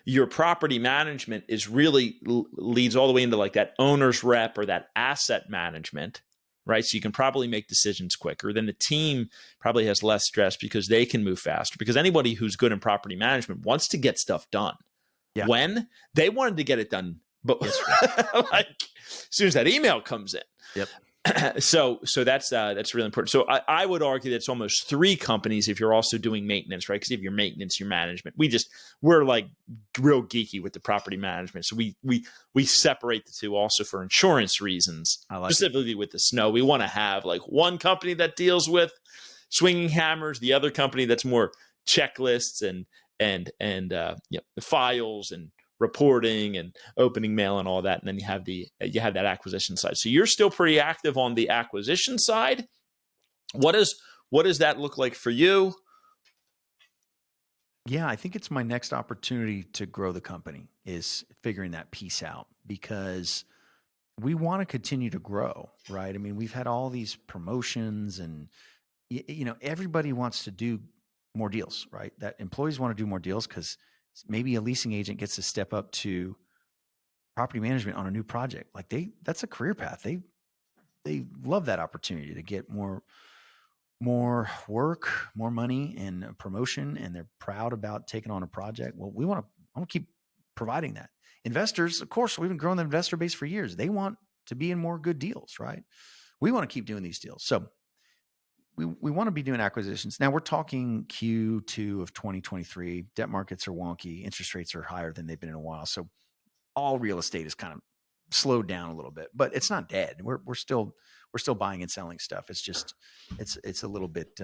your property management is really leads all the way into like that owner's rep or that asset management, right? So you can probably make decisions quicker. Then the team probably has less stress because they can move faster, because anybody who's good in property management wants to get stuff done. Yeah. When they wanted to get it done, but like as soon as that email comes in. Yep. So that's really important. So I would argue that it's almost three companies if you're also doing maintenance, right? Because you have your maintenance, your management. We're like real geeky with the property management. So we separate the two also for insurance reasons. Specifically with the snow, we want to have like one company that deals with swinging hammers, the other company that's more checklists and the files and reporting and opening mail and all that. And then you have that acquisition side. So you're still pretty active on the acquisition side. What does that look like for you? Yeah, I think it's my next opportunity to grow the company is figuring that piece out, because we want to continue to grow, right? I mean, we've had all these promotions and, everybody wants to do more deals, right? That employees want to do more deals because maybe a leasing agent gets to step up to property management on a new project. Like that's a career path. They love that opportunity to get more work, more money, and a promotion, and they're proud about taking on a project. Well, I want to keep providing that. Investors, of course, we've been growing the investor base for years. They want to be in more good deals, right? We want to keep doing these deals. So we want to be doing acquisitions. Now we're talking Q2 of 2023. Debt markets are wonky. Interest rates are higher than they've been in a while. So all real estate is kind of slowed down a little bit, but it's not dead. We're still buying and selling stuff. It's just, it's a little bit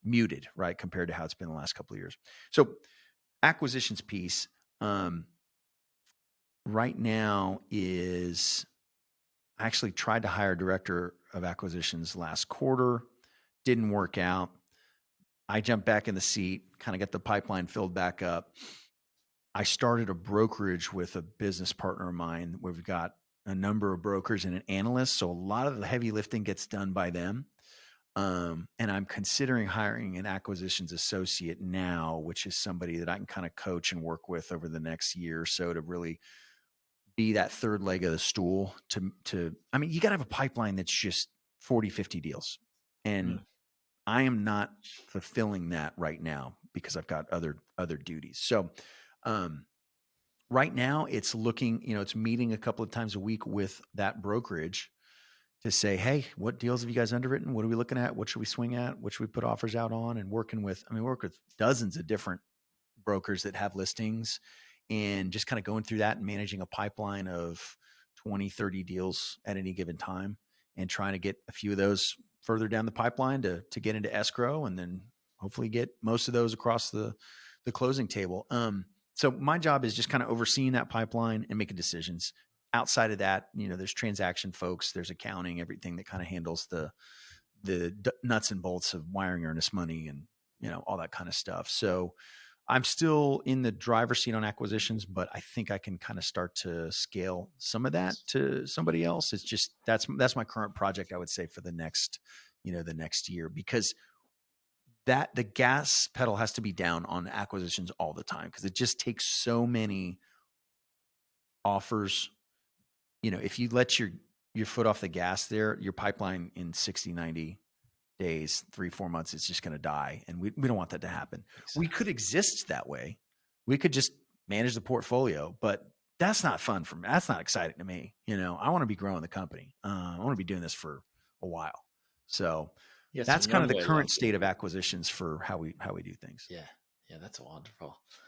muted, right? Compared to how it's been the last couple of years. So acquisitions piece right now is, I actually tried to hire a director of acquisitions last quarter. Didn't work out. I jumped back in the seat, kind of got the pipeline filled back up. I started a brokerage with a business partner of mine where we've got a number of brokers and an analyst. So a lot of the heavy lifting gets done by them. And I'm considering hiring an acquisitions associate now, which is somebody that I can kind of coach and work with over the next year or so to really be that third leg of the stool I mean, you got to have a pipeline that's just 40, 50 deals. And I am not fulfilling that right now because I've got other duties. So, right now it's looking, it's meeting a couple of times a week with that brokerage to say, hey, what deals have you guys underwritten? What are we looking at? What should we swing at? What should we put offers out on? And we work with dozens of different brokers that have listings, and just kind of going through that and managing a pipeline of 20, 30 deals at any given time, and trying to get a few of those further down the pipeline to get into escrow, and then hopefully get most of those across the closing table. So my job is just kind of overseeing that pipeline and making decisions. Outside of that, there's transaction folks, there's accounting, everything that kind of handles the nuts and bolts of wiring earnest money and, all that kind of stuff. So I'm still in the driver's seat on acquisitions, but I think I can kind of start to scale some of that to somebody else. It's just, that's my current project, I would say, for the next year, because the gas pedal has to be down on acquisitions all the time, because it just takes so many offers. If you let your foot off the gas there, your pipeline in 60, 90 days, 3-4 months, it's just going to die. And we don't want that to happen. Exactly. We could exist that way. We could just manage the portfolio, but that's not fun for me. That's not exciting to me. I want to be growing the company. I want to be doing this for a while. So that's kind of the current state of acquisitions for how we do things. Yeah. Yeah. That's wonderful.